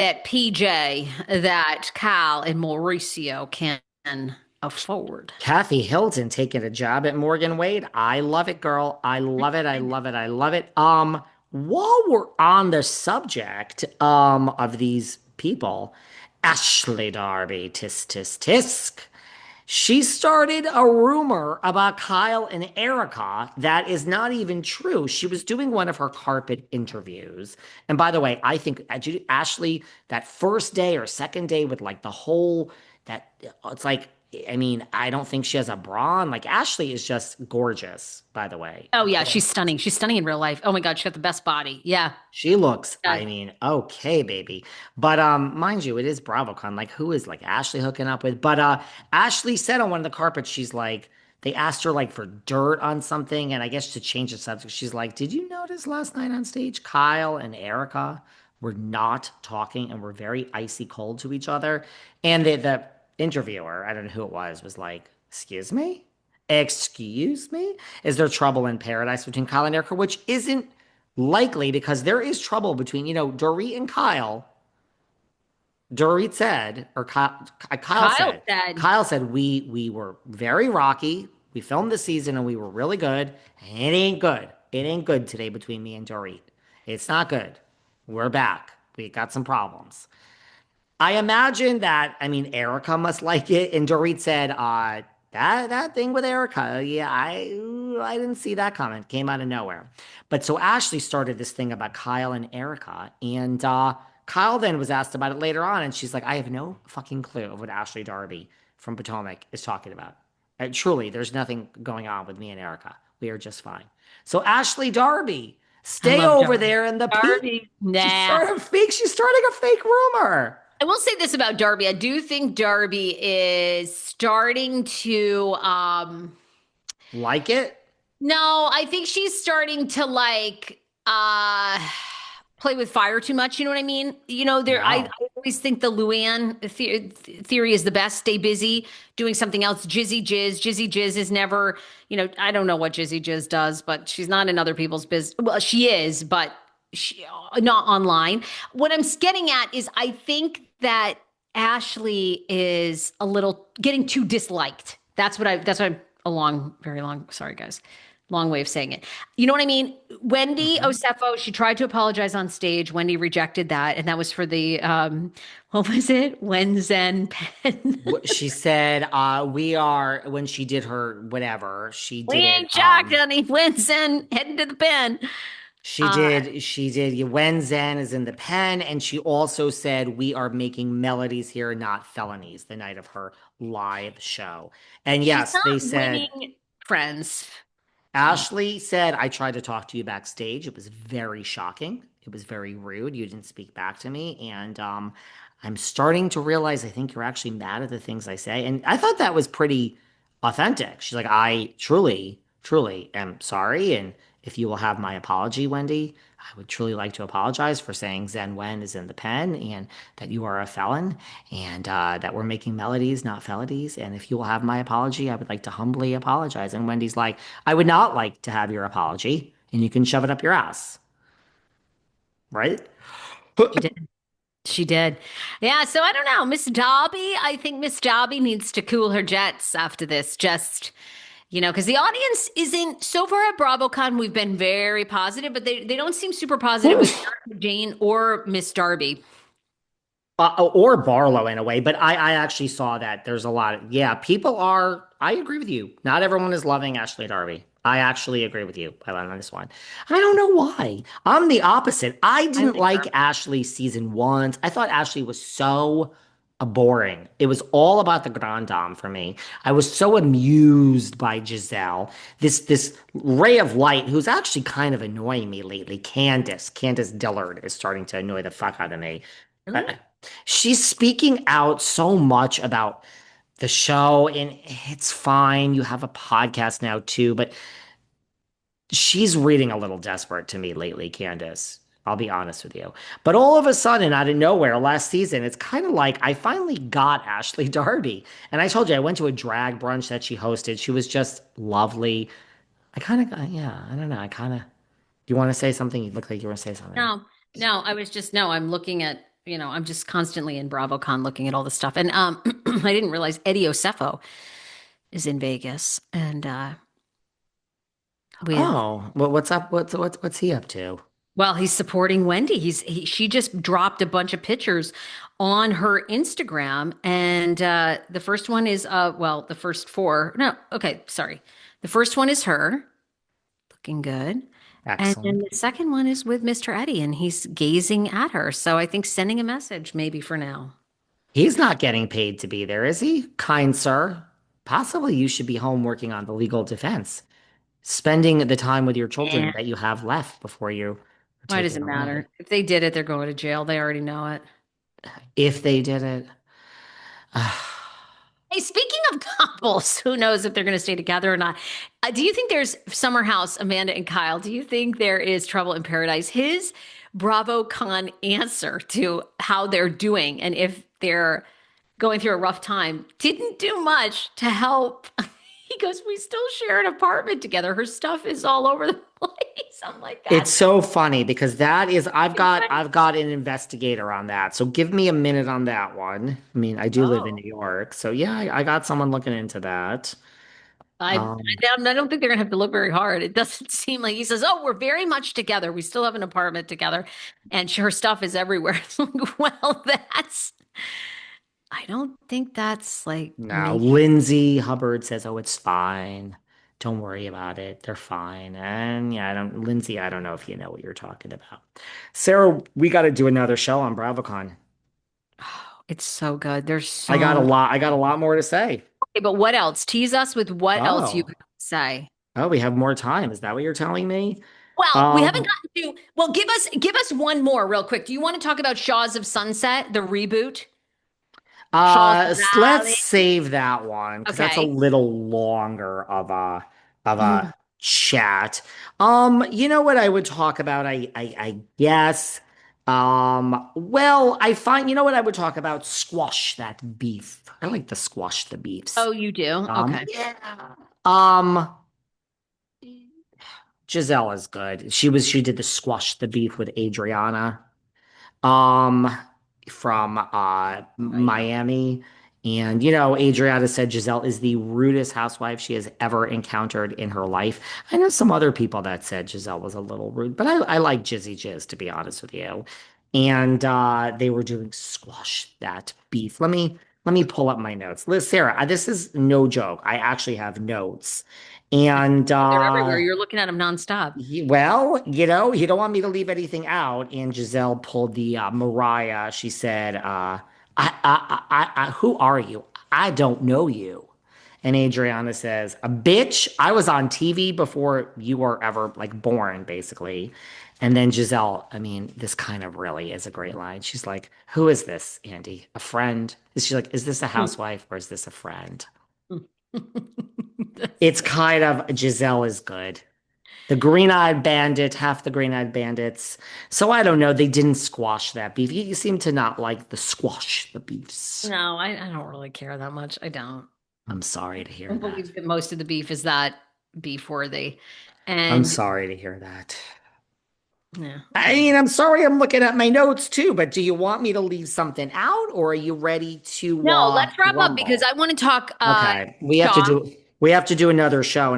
at PJ that Kyle and Mauricio can afford. Kathy Hilton taking a job at Morgan Wade. I love it, girl. I love it. I love it. I love it. While we're on the subject of these people, Ashley Darby, tisk tisk tisk. She started a rumor about Kyle and Erika that is not even true. She was doing one of her carpet interviews. And by the way, I think Ashley, that first day or second day with like the whole, that it's like, I mean, I don't think she has a bra on. Like Ashley is just gorgeous, by the way. Oh yeah, she's stunning. She's stunning in real life. Oh my God, she got the best body. Yeah. She looks, Yeah. I mean, okay, baby. But mind you, it is BravoCon. Like, who is like Ashley hooking up with? But Ashley said on one of the carpets, she's like, they asked her like for dirt on something, and I guess to change the subject, she's like, did you notice last night on stage, Kyle and Erika were not talking and were very icy cold to each other? And the interviewer, I don't know who it was like, excuse me? Excuse me? Is there trouble in paradise between Kyle and Erika? Which isn't likely because there is trouble between, Dorit and Kyle. Dorit said, or Kyle Kyle said, said, Kyle said we were very rocky. We filmed the season and we were really good. And it ain't good. It ain't good today between me and Dorit. It's not good. We're back. We got some problems. I imagine that, I mean, Erica must like it. And Dorit said, that thing with Erica, yeah, I didn't see that comment. Came out of nowhere. But so Ashley started this thing about Kyle and Erica. And Kyle then was asked about it later on, and she's like, I have no fucking clue of what Ashley Darby from Potomac is talking about. Truly, there's nothing going on with me and Erica. We are just fine. So Ashley Darby, I stay love over Darby. there in the peak. Darby, nah. She's starting a fake rumor. I will say this about Darby. I do think Darby is starting to Like it? no, I think she's starting to play with fire too much, you know what I mean? No. I always think the Luann theory is the best. Stay busy doing something else. Jizzy Jizz is never, I don't know what Jizzy Jizz does, but she's not in other people's business. Well, she is, but she not online. What I'm getting at is I think that Ashley is a little getting too disliked. That's what I'm a long, very long, sorry guys. Long way of saying it. You know what I mean? Wendy Mhm. Osefo, she tried to apologize on stage. Wendy rejected that. And that was for the, what was it? Wenzen pen. She said, we are, when she did her whatever, she We did it, ain't shocked, honey. Wenzen heading to the pen. Uh, she did, when Zen is in the pen, and she also said, we are making melodies here, not felonies, the night of her live show. And she's yes, they not said, winning friends. Ashley said, I tried to talk to you backstage. It was very shocking. It was very rude. You didn't speak back to me. And I'm starting to realize I think you're actually mad at the things I say. And I thought that was pretty authentic. She's like, I truly, truly am sorry. And if you will have my apology, Wendy, I would truly like to apologize for saying Zen Wen is in the pen and that you are a felon and that we're making melodies, not felonies. And if you will have my apology, I would like to humbly apologize. And Wendy's like, I would not like to have your apology, and you can shove it up your ass, right? She did. She did. Yeah, so I don't know. Miss Darby, I think Miss Darby needs to cool her jets after this. Just, because the audience isn't so far at BravoCon, we've been very positive, but they don't seem super positive with Jane or Miss Darby. Or Barlow in a way, but I actually saw that there's a lot of, yeah, people are, I agree with you. Not everyone is loving Ashley Darby. I actually agree with you on this one. I don't know why. I'm the opposite. I I didn't like like her. Ashley season one. I thought Ashley was so boring. It was all about the Grand Dame for me. I was so amused by Gizelle, this ray of light who's actually kind of annoying me lately. Candace Dillard is starting to annoy the fuck out of me. Really? Uh, She's speaking out so much about the show, and it's fine. You have a podcast now too, but she's reading a little desperate to me lately, Candace. I'll be honest with you. But all of a sudden, out of nowhere, last season, it's kind of like I finally got Ashley Darby. And I told you, I went to a drag brunch that she hosted. She was just lovely. I kind of, yeah, I don't know. I kind of, do you want to say something? You look like you want to say something. No, no, I was just, no, I'm looking at, I'm just constantly in BravoCon looking at all this stuff. And I didn't realize Eddie Osefo is in Vegas and with Oh, what's up? What's he up to? well, he's supporting Wendy. She just dropped a bunch of pictures on her Instagram, and the first one is well, the first four. No, okay, sorry. The first one is her looking good. And then Excellent. the second one is with Mr. Eddie, and he's gazing at her. So I think sending a message maybe for now. He's not getting paid to be there, is he? Kind sir. Possibly you should be home working on the legal defense, spending the time with your children Yeah. that you have left before you are Why does taken it away. matter? If they did it, they're going to jail. They already know it. If they did it. Hey, speaking of couples, who knows if they're going to stay together or not? Do you think there's Summer House, Amanda and Kyle? Do you think there is trouble in paradise? His BravoCon answer to how they're doing and if they're going through a rough time didn't do much to help. He goes, "We still share an apartment together. Her stuff is all over the place." I'm like, It's that's so funny because that is right. I've got an investigator on that. So give me a minute on that one. I mean, I do live in Oh. New York. So yeah, I got someone looking into that. Um, I don't think they're gonna have to look very hard. It doesn't seem like he says, "Oh, we're very much together. We still have an apartment together, and her stuff is everywhere." It's like, well, that's. I don't think that's like no, maybe. Lindsay Hubbard says, "Oh, it's fine. Don't worry about it. They're fine." And yeah, Lindsay, I don't know if you know what you're talking about. Sarah, we got to do another show on BravoCon. Oh, it's so good. There's so. I got a lot more to say. Okay, but what else? Tease us with what else you Oh, could say. oh, we have more time. Is that what you're telling me? Well, we haven't Um, gotten to. Well, give us one more real quick. Do you want to talk about Shaws of Sunset, the reboot? Shaw's of let's Valley. save that one because that's a Okay. little longer of a Mm. chat. You know what I would talk about? I guess. Well, I find you know what I would talk about? Squash that beef. I like to squash the beefs. Oh, you do? Okay. Yeah. Um, Giselle is good. She did the squash the beef with Adriana. um from Right. Miami. And you know, Adriana said Giselle is the rudest housewife she has ever encountered in her life. I know some other people that said Giselle was a little rude, but I like Jizzy Jiz to be honest with you. And they were doing squash that beef. Let me pull up my notes. Liz, Sarah, this is no joke. I actually have notes. And They're everywhere. You're looking at them nonstop. well, you know, you don't want me to leave anything out. And Giselle pulled the Mariah. She said, who are you? I don't know you. And Adriana says, a bitch. I was on TV before you were ever like born, basically. And then Giselle, I mean, this kind of really is a great line. She's like, who is this, Andy? A friend? Is she like, is this a housewife or is this a friend? That's It's so. kind of Giselle is good. The Green-Eyed Bandit, half the Green-Eyed Bandits. So I don't know. They didn't squash that beef. You seem to not like the squash the beefs. No, I don't really care that much. I don't. I'm sorry to I hear don't that. believe that most of the beef is that beef worthy. I'm And sorry to hear that. yeah, I well. mean, I'm sorry I'm looking at my notes too, but do you want me to leave something out or are you ready to No, let's wrap up because rumble? I want to talk Okay. Shaw. We have to do another show.